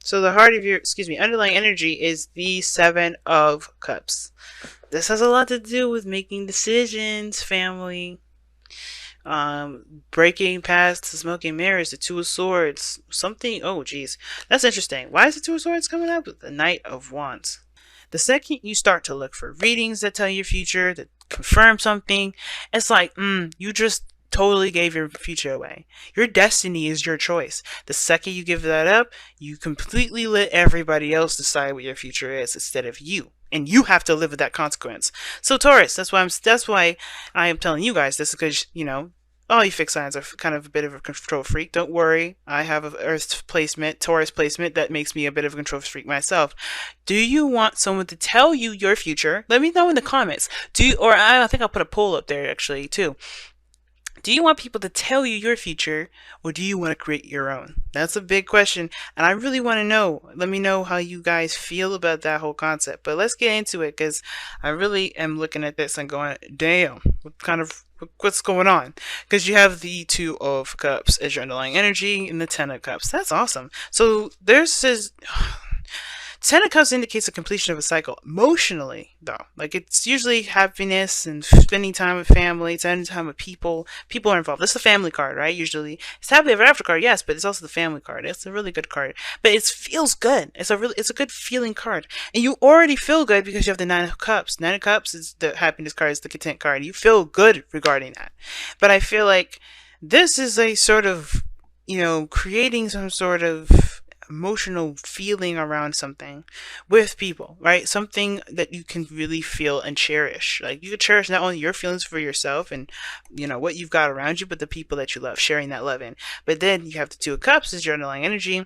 So the heart of your, underlying energy is the Seven of Cups. This has a lot to do with making decisions, family, breaking past the smoking mirrors, the Two of Swords, something. Oh, geez, that's interesting. Why is the Two of Swords coming up? The Knight of Wands. The second you start to look for readings that tell your future, that confirm something, it's like, you just totally gave your future away. Your destiny is your choice. The second you give that up, you completely let everybody else decide what your future is instead of you. And you have to live with that consequence. So Taurus, that's why I am telling you guys this, because all you fixed signs are kind of a bit of a control freak. Don't worry, I have an Earth placement, Taurus placement that makes me a bit of a control freak myself. Do you want someone to tell you your future? Let me know in the comments. Or I think I'll put a poll up there actually too. Do you want people to tell you your future, or do you want to create your own? That's a big question, and I really want to know. Let me know how you guys feel about that whole concept. But let's get into it, because I really am looking at this and going, damn, what's going on? Because you have the Two of Cups as your underlying energy and the Ten of Cups. That's awesome. So there's this... Ten of Cups indicates a completion of a cycle. Emotionally, though, like it's usually happiness and spending time with family, spending time with people. People are involved. This is the family card, right? Usually, it's happily ever after card, yes, but it's also the family card. It's a really good card, but it feels good. It's a good feeling card, and you already feel good because you have the Nine of Cups. Nine of Cups is the happiness card, is the content card. You feel good regarding that, but I feel like this is a sort of creating some sort of emotional feeling around something with people, right? Something that you can really feel and cherish. Like you can cherish not only your feelings for yourself and what you've got around you, but the people that you love, sharing that love in. But then you have the Two of Cups as your underlying energy.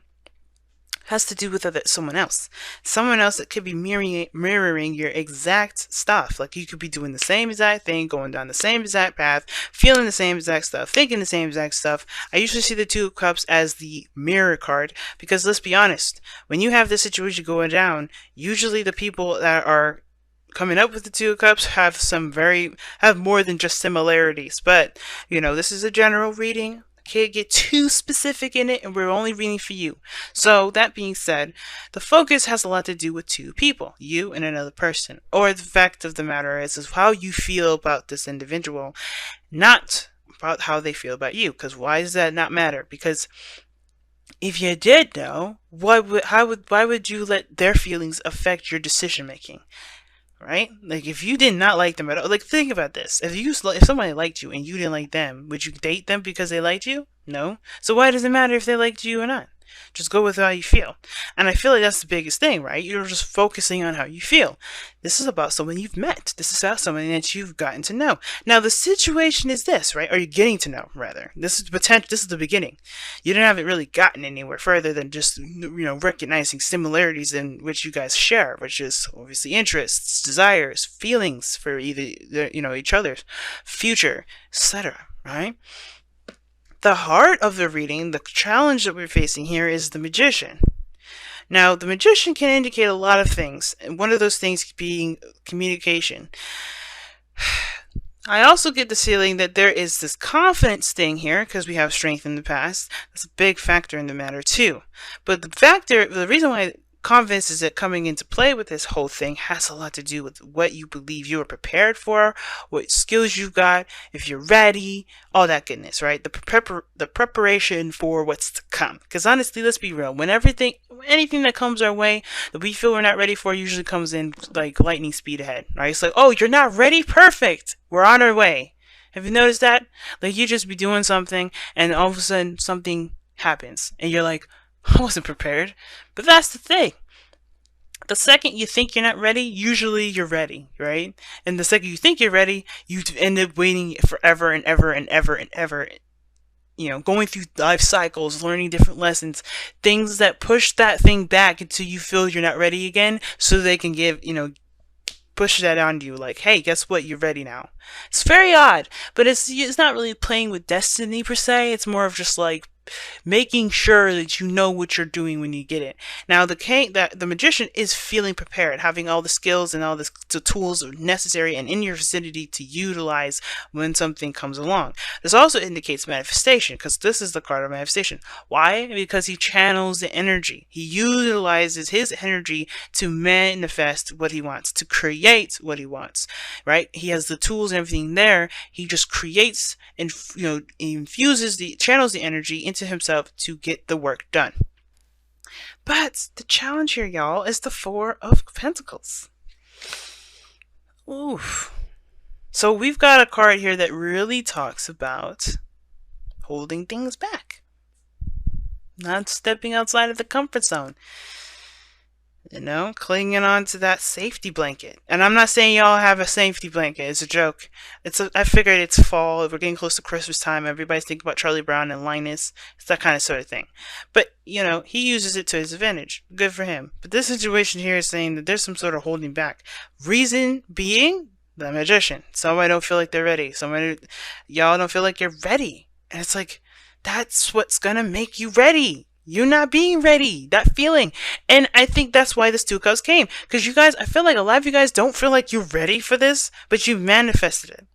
Has to do with someone else that could be mirroring your exact stuff. Like you could be doing the same exact thing, going down the same exact path, feeling the same exact stuff, thinking the same exact stuff. I usually see the Two of Cups as the mirror card, because let's be honest, when you have this situation going down, usually the people that are coming up with the Two of Cups have more than just similarities. But this is a general reading. Can't get too specific in it, and we're only reading for you. So that being said, the focus has a lot to do with two people, you and another person. Or the fact of the matter is how you feel about this individual, not about how they feel about you. Because why does that not matter? Because if you did know, why would you let their feelings affect your decision making? Right? Like if you did not like them at all, like think about this. If somebody liked you and you didn't like them, would you date them because they liked you? No. So why does it matter if they liked you or not? Just go with how you feel. And I feel like that's the biggest thing, right? You're just focusing on how you feel. This is about someone you've met. This is about someone that you've gotten to know. Now the situation is this, right? Or you're getting to know, rather. This is the beginning. You haven't really gotten anywhere further than just recognizing similarities in which you guys share, which is obviously interests, desires, feelings for either each other's future, etc. Right? The heart of the reading, the challenge that we're facing here, is the Magician. Now, the Magician can indicate a lot of things, and one of those things being communication. I also get the feeling that there is this confidence thing here, because we have strength in the past. That's a big factor in the matter, too. But the reason why confidence is coming into play with this whole thing has a lot to do with what you believe you are prepared for, what skills you've got, if you're ready, all that goodness, right? The preparation for what's to come. Because honestly, let's be real, when anything that comes our way that we feel we're not ready for usually comes in like lightning speed ahead, right? It's like, oh, you're not ready? Perfect! We're on our way. Have you noticed that? Like you just be doing something and all of a sudden something happens and you're like, I wasn't prepared. But that's the thing. The second you think you're not ready, usually you're ready, right? And the second you think you're ready, you end up waiting forever and ever and ever and ever. Going through life cycles, learning different lessons, things that push that thing back until you feel you're not ready again, so they can push that on you, like, hey, guess what? You're ready now. It's very odd, but it's not really playing with destiny per se. It's more of just like making sure that you know what you're doing when you get it. Now, the magician is feeling prepared, having all the skills and all the tools necessary and in your vicinity to utilize when something comes along. This also indicates manifestation, because this is the card of manifestation. Why? Because he channels the energy. He utilizes his energy to manifest what he wants, to create what he wants, right? He has the tools and everything there. He just creates and, channels the energy into himself to get the work done. But the challenge here, y'all, is the Four of Pentacles. Oof. So we've got a card here that really talks about holding things back, not stepping outside of the comfort zone. Clinging on to that safety blanket. And I'm not saying y'all have a safety blanket. It's a joke. I figured it's fall. We're getting close to Christmas time. Everybody's thinking about Charlie Brown and Linus. It's that kind of sort of thing. But, he uses it to his advantage. Good for him. But this situation here is saying that there's some sort of holding back. Reason being, the magician. Somebody don't feel like they're ready. Y'all don't feel like you're ready. And it's like, that's what's gonna make you ready. You're not being ready. That feeling. And I think that's why this Two of Cups came. Because you guys, I feel like a lot of you guys don't feel like you're ready for this, but you manifested it.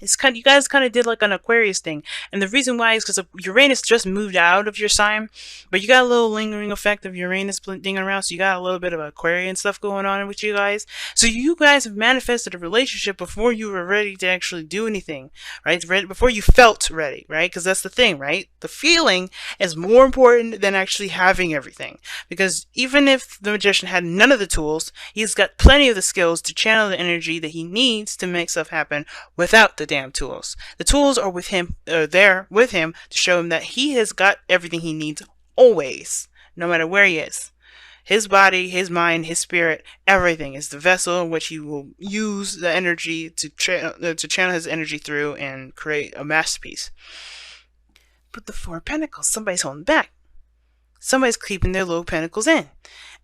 You guys kind of did like an Aquarius thing. And the reason why is because Uranus just moved out of your sign, but you got a little lingering effect of Uranus dinging around, so you got a little bit of Aquarian stuff going on with you guys. So you guys have manifested a relationship before you were ready to actually do anything, right? Before you felt ready, right? Because that's the thing, right? The feeling is more important than actually having everything. Because even if the magician had none of the tools, he's got plenty of the skills to channel the energy that he needs to make stuff happen without the damn tools. The tools are with him, there with him to show him that he has got everything he needs always, no matter where he is. His body, his mind, his spirit, everything is the vessel in which he will use the energy to channel his energy through and create a masterpiece. But the Four of Pentacles, somebody's holding back. Somebody's keeping their little pentacles in.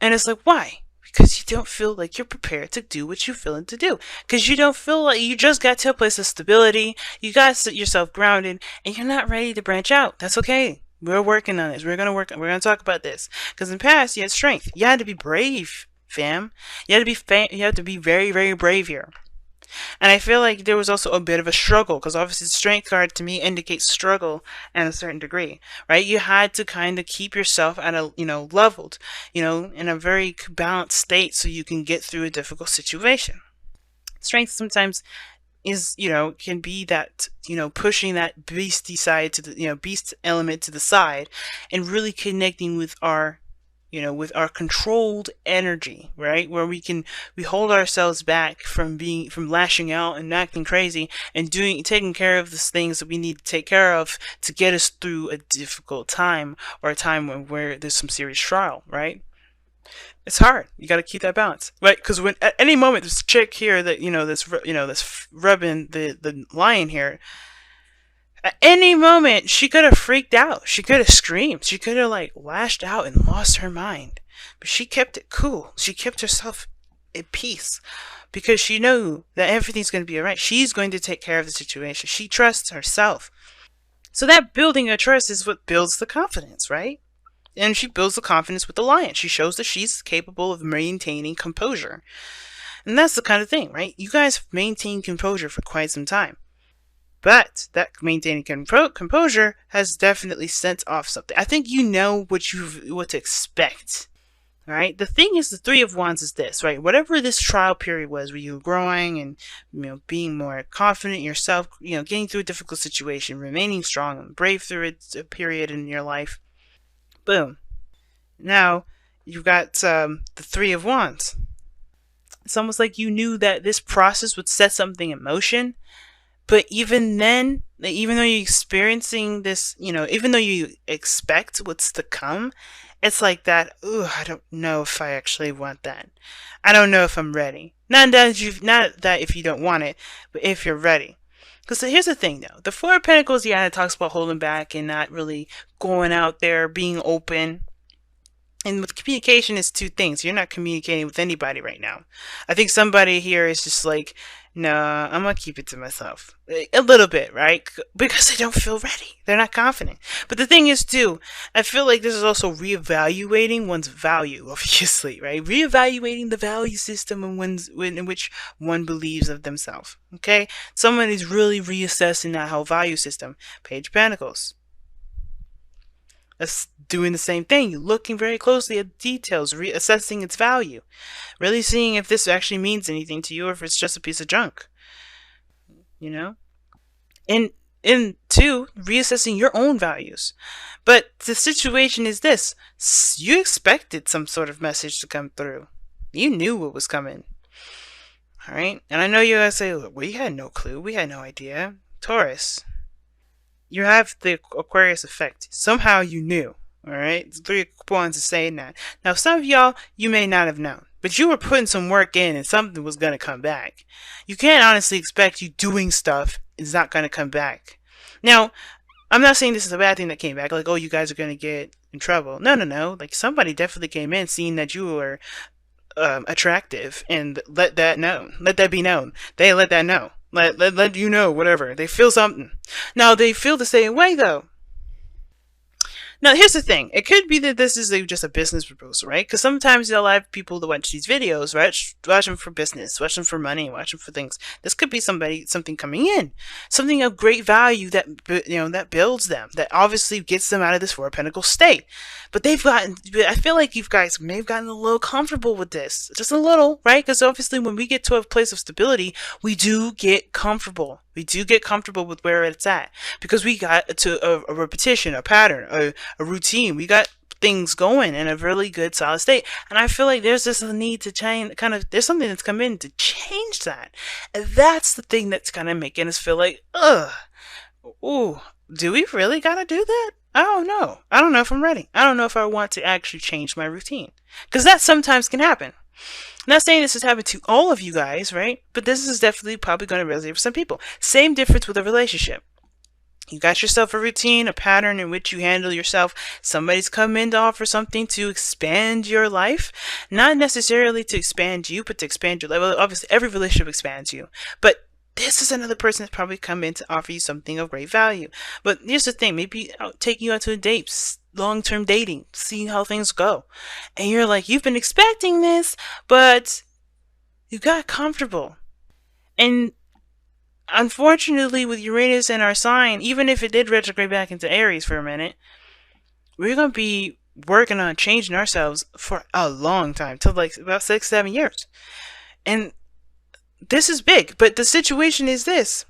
And it's like, why? Because you don't feel like you're prepared to do what you're feeling to do. Because you don't feel like you just got to a place of stability. You got to sit yourself grounded, and you're not ready to branch out. That's okay. We're working on this. We're going to talk about this. Because in the past, you had strength. You had to be brave, fam. You had to be very, very brave here. And I feel like there was also a bit of a struggle, because obviously the strength card to me indicates struggle in a certain degree, right? You had to kind of keep yourself at a, leveled, in a very balanced state so you can get through a difficult situation. Strength sometimes is, can be that, pushing that beastie side to the, beast element to the side and really connecting with our with our controlled energy, right? Where we hold ourselves back from lashing out and acting crazy and taking care of the things that we need to take care of to get us through a difficult time or a time where there's some serious trial, right? It's hard. You got to keep that balance, right? Because when at any moment this chick here that this rubbing the lion here, at any moment, she could have freaked out. She could have screamed. She could have, lashed out and lost her mind. But she kept it cool. She kept herself at peace. Because she knew that everything's going to be alright. She's going to take care of the situation. She trusts herself. So that building of trust is what builds the confidence, right? And she builds the confidence with the lion. She shows that she's capable of maintaining composure. And that's the kind of thing, right? You guys have maintained composure for quite some time. But that maintaining composure has definitely sent off something. I think you know what to expect, right? The thing is, the Three of Wands is this, right? Whatever this trial period was, where you were growing and being more confident in yourself, getting through a difficult situation, remaining strong and brave through a period in your life. Boom. Now you've got the Three of Wands. It's almost like you knew that this process would set something in motion. But even then, even though you're experiencing this, even though you expect what's to come, it's like that, ooh, I don't know if I actually want that. I don't know if I'm ready. Not that if you don't want it, but if you're ready. Because here's the thing, though. The Four of Pentacles, it talks about holding back and not really going out there, being open. And with communication, is two things. You're not communicating with anybody right now. I think somebody here is just like, nah, I'm gonna keep it to myself. A little bit, right? Because they don't feel ready. They're not confident. But the thing is, too, I feel like this is also reevaluating one's value, obviously, right? Reevaluating the value system in which one believes of themselves. Okay? Someone is really reassessing that whole value system. Page of Pentacles. Doing the same thing. You're looking very closely at details, reassessing its value, really seeing if this actually means anything to you or if it's just a piece of junk. You know? And two, reassessing your own values. But the situation is this: you expected some sort of message to come through. You knew what was coming. All right? And I know you guys say, we had no clue. We had no idea. Taurus, you have the Aquarius effect. Somehow you knew. Alright? 3 points of saying that. Now, some of y'all, you may not have known. But you were putting some work in and something was going to come back. You can't honestly expect you doing stuff is not going to come back. Now, I'm not saying this is a bad thing that came back. Like, oh, you guys are going to get in trouble. No. Like, somebody definitely came in seeing that you were attractive and let that be known. They let that know. Let you know, whatever. They feel something. Now, they feel the same way, though. Now, here's the thing. It could be that this is just a business proposal, right? Because sometimes you'll have people that watch these videos, right? Watch them for business, watch them for money, watch them for things. This could be something coming in. Something of great value that, that builds them, that obviously gets them out of this Four of Pentacles state. But I feel like you guys may have gotten a little comfortable with this. Just a little, right? Because obviously when we get to a place of stability, we do get comfortable. We do get comfortable with where it's at because we got to a repetition, a pattern, a routine. We got things going in a really good solid state. And I feel like there's just a need to change, there's something that's come in to change that. And that's the thing that's kind of making us feel like, ooh, do we really got to do that? I don't know. I don't know if I'm ready. I don't know if I want to actually change my routine. Because that sometimes can happen. I'm not saying this has happened to all of you guys, right? But this is definitely probably going to resonate for some people. Same difference with a relationship. You got yourself a routine, a pattern in which you handle yourself. Somebody's come in to offer something to expand your life. Not necessarily to expand you, but to expand your life. Well, obviously, every relationship expands you. But this is another person that's probably come in to offer you something of great value. But here's the thing. Maybe taking you out to a date, long-term dating, seeing how things go. And you're like, you've been expecting this, but you got comfortable. And unfortunately, with Uranus in our sign, even if it did retrograde back into Aries for a minute, we're going to be working on changing ourselves for a long time, till like about 6-7 years. And this is big, but the situation is this.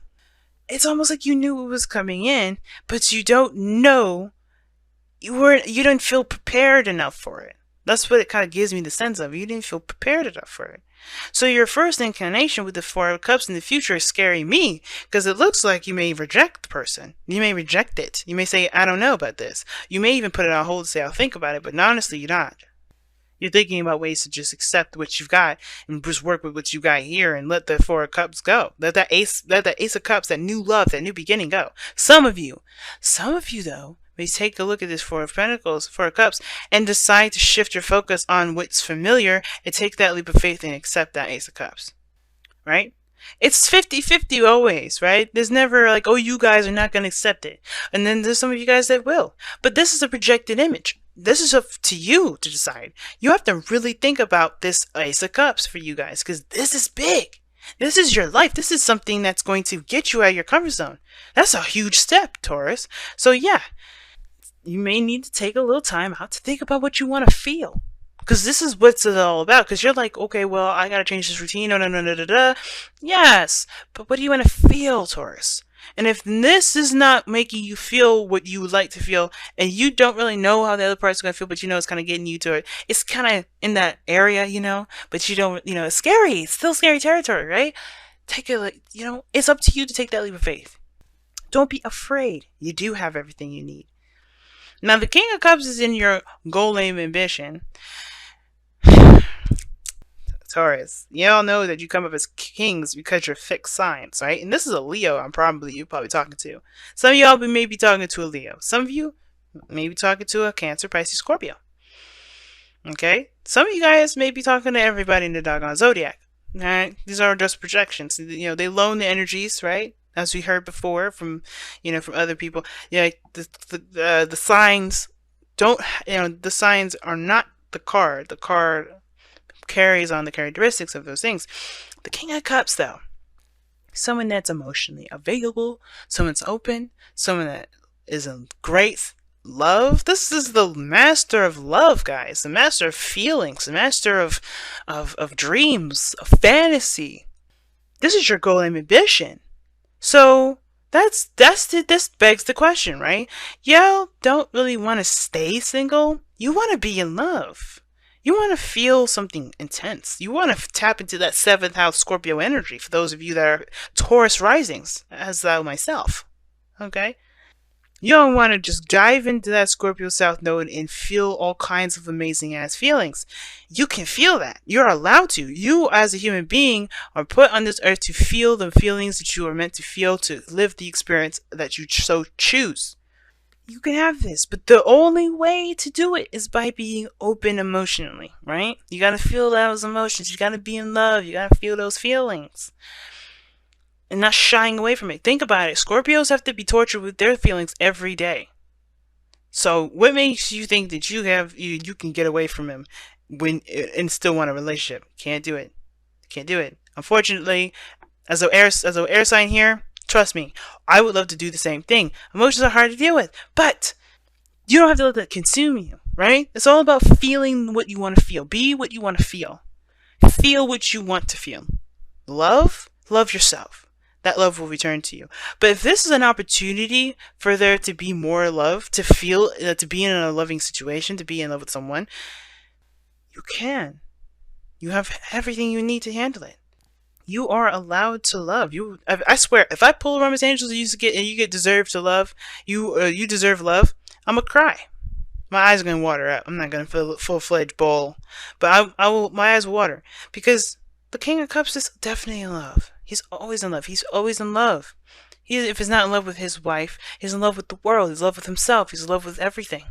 It's almost like you knew it was coming in, but you don't know. You didn't feel prepared enough for it. That's what it kind of gives me the sense of. You didn't feel prepared enough for it. So your first inclination with the Four of Cups in the future is scaring me, because it looks like you may reject the person. You may reject it. You may say, I don't know about this. You may even put it on hold and say, I'll think about it, but honestly, you're not. You're thinking about ways to just accept what you've got and just work with what you got here and let the Four of Cups go. Let that Ace of Cups, that new love, that new beginning go. Some of you though, may take a look at this Four of Pentacles, Four of Cups, and decide to shift your focus on what's familiar and take that leap of faith and accept that Ace of Cups. Right? It's 50-50 always, right? There's never like, oh, you guys are not going to accept it. And then there's some of you guys that will. But this is a projected image. This is up to you to decide. You have to really think about this Ace of Cups for you guys, because this is big. This is your life. This is something that's going to get you out of your comfort zone. That's a huge step, Taurus. So yeah, you may need to take a little time out to think about what you want to feel. Because this is what it's all about. Because you're like, okay, well, I got to change this routine. No. Yes, but what do you want to feel, Taurus? And if this is not making you feel what you would like to feel, and you don't really know how the other part's going to feel, but you know it's kind of getting you to it, it's kind of in that area, but you don't, it's scary. It's still scary territory, right? Take it, it's up to you to take that leap of faith. Don't be afraid. You do have everything you need. Now, the King of Cups is in your goal, aim, ambition. Taurus, you all know that you come up as kings because you're fixed signs, right? And this is a Leo you're probably talking to. Some of y'all may be talking to a Leo. Some of you may be talking to a Cancer, Pisces, Scorpio. Okay? Some of you guys may be talking to everybody in the doggone zodiac. Alright? These are just projections. They loan the energies, right? As we heard before from, from other people. Yeah, the signs don't, the signs are not the card. The card carries on the characteristics of those things. The King of Cups, though, someone that's emotionally available, someone that's open, someone that is in great love. This is the master of love, guys. The master of feelings, the master of dreams, of fantasy. This is your goal and ambition. So this begs the question, right? You don't really want to stay single. You want to be in love. You want to feel something intense. You want to tap into that 7th house Scorpio energy for those of you that are Taurus risings, as thou myself. Okay? You don't want to just dive into that Scorpio South Node and feel all kinds of amazing ass feelings. You can feel that. You're allowed to. You, as a human being, are put on this earth to feel the feelings that you are meant to feel, to live the experience that you so choose. You can have this, but the only way to do it is by being open emotionally, right? You gotta feel those emotions. You gotta be in love. You gotta feel those feelings. And not shying away from it. Think about it. Scorpios have to be tortured with their feelings every day. So what makes you think that you can get away from him and still want a relationship? Can't do it. Can't do it. Unfortunately, as an air sign here, trust me, I would love to do the same thing. Emotions are hard to deal with, but you don't have to let that consume you, right? It's all about feeling what you want to feel. Be what you want to feel. Feel what you want to feel. Love yourself. That love will return to you. But if this is an opportunity for there to be more love, to feel, to be in a loving situation, to be in love with someone, you can. You have everything you need to handle it. You are allowed to love. I swear, if I pull Romance Angels and you get deserve to love, you deserve love, I'm gonna cry. My eyes are gonna water up. I'm not gonna feel full-fledged bowl, but I will. My eyes will water because the King of Cups is definitely in love. He's always in love. He's always in love. If he's not in love with his wife, he's in love with the world. He's in love with himself. He's in love with everything.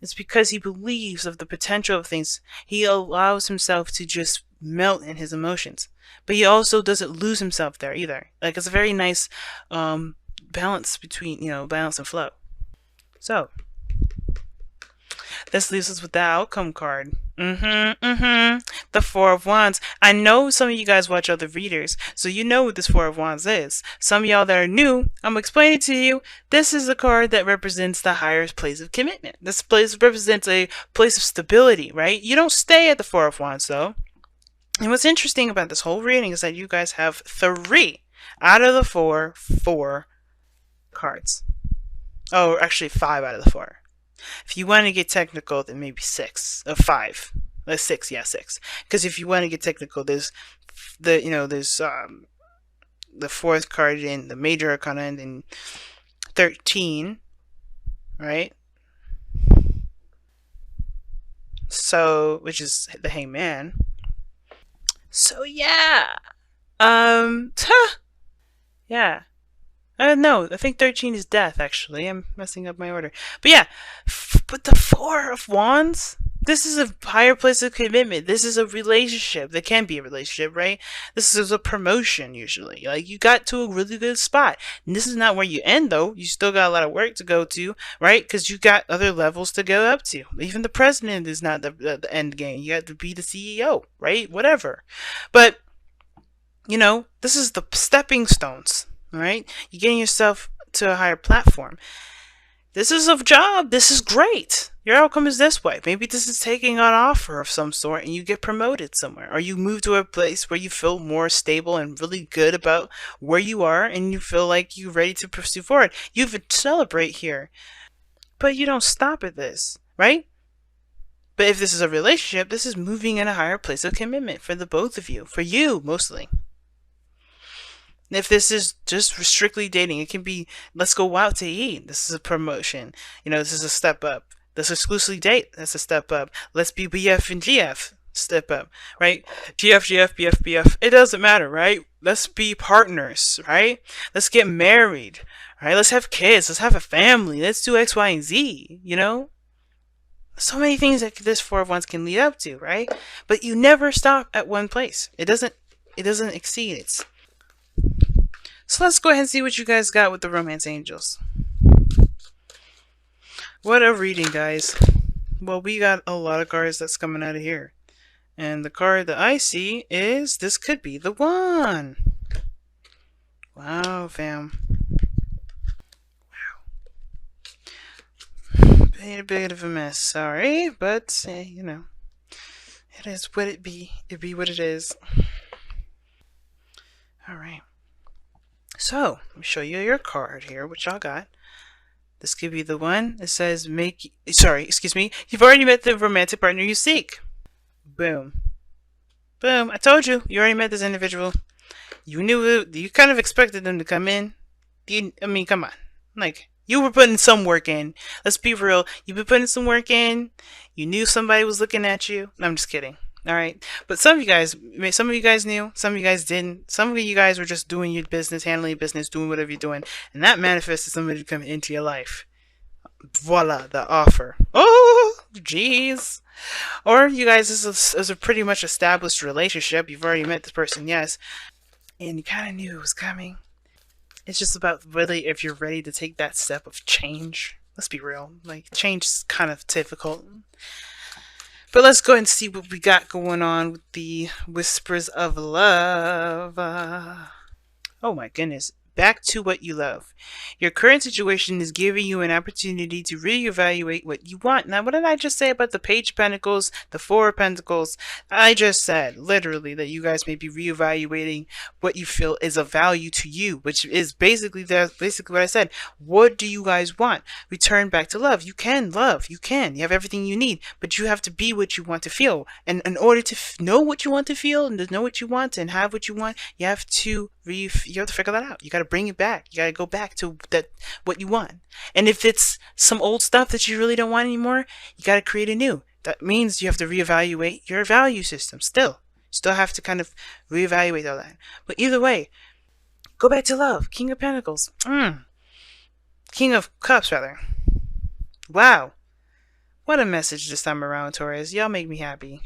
It's because he believes of the potential of things. He allows himself to just melt in his emotions. But he also doesn't lose himself there either. Like, it's a very nice balance between, balance and flow. So, this leaves us with the outcome card. The Four of Wands. I know some of you guys watch other readers, so you know what this Four of Wands is. Some of y'all that are new, I'm explaining to you, this is a card that represents the highest place of commitment. This place represents a place of stability, right? You don't stay at the Four of Wands, though. And what's interesting about this whole reading is that you guys have 3 out of the 4 cards. Oh, actually 5 out of the 4. If you want to get technical, then maybe 6 or 5. 6, yeah, 6. Because if you want to get technical, there's the 4th card in the Major Arcana and then 13, right? So, which is the Hangman. So yeah, yeah. No, I think 13 is death, actually. I'm messing up my order. But yeah, but the Four of Wands, this is a higher place of commitment. This is a relationship. There can be a relationship, right? This is a promotion, usually. Like, you got to a really good spot. And this is not where you end, though. You still got a lot of work to go to, right? Because you got other levels to go up to. Even the president is not the end game. You got to be the CEO, right? Whatever. But, this is the stepping stones. All right, you're getting yourself to a higher platform. This is a job. This is great. Your outcome is this way. Maybe this is taking an offer of some sort and you get promoted somewhere, or you move to a place where you feel more stable and really good about where you are and you feel like you're ready to pursue forward. You celebrate here, but you don't stop at this, right? But if this is a relationship, this is moving in a higher place of commitment for the both of you, for you mostly. If this is just strictly dating, it can be, let's go out to eat. This is a promotion. This is a step up. Let's exclusively date. That's a step up. Let's be BF and GF. Step up, right? GF, BF. It doesn't matter, right? Let's be partners, right? Let's get married, right? Let's have kids. Let's have a family. Let's do X, Y, and Z, So many things that this Four of Wands can lead up to, right? But you never stop at one place. It doesn't exceed it. So let's go ahead and see what you guys got with the Romance Angels. What a reading, guys. Well, we got a lot of cards that's coming out of here. And the card that I see is this could be the one. Wow, fam. Wow. Been a bit of a mess, sorry, but you know, it is what it be. It be what it is. All right. So let me show you your card here, which y'all got. This could be the one. It says you've already met the romantic partner you seek. Boom. Boom. I told you. You already met this individual. You knew it. You kind of expected them to come in. I mean, come on. Like, you were putting some work in. Let's be real. You've been putting some work in. You knew somebody was looking at you. No, I'm just kidding. All right. But some of you guys knew. Some of you guys didn't. Some of you guys were just doing your business, handling your business, doing whatever you're doing. And that manifested somebody to come into your life. Voila, the offer. Oh, jeez. Or you guys, this is a pretty much established relationship. You've already met this person, yes. And you kind of knew it was coming. It's just about really if you're ready to take that step of change. Let's be real. Like, change is kind of difficult. But let's go ahead and see what we got going on with the Whispers of Love. Oh my goodness. Back to what you love. Your current situation is giving you an opportunity to reevaluate what you want. Now, what did I just say about the Page of Pentacles, the Four of Pentacles? I just said, literally, that you guys may be reevaluating what you feel is of value to you, which is basically what I said. What do you guys want? Return back to love. You can love. You can. You have everything you need, but you have to be what you want to feel. And in order to know what you want to feel and to know what you want and have what you want, you have to figure that out. You got to bring it back. You got to go back to what you want. And if it's some old stuff that you really don't want anymore, you got to create a new. That means you have to reevaluate your value system. Still have to kind of reevaluate all that. But either way, go back to love. King of Pentacles. King of Cups, rather. Wow. What a message this time around, Taurus. Y'all make me happy.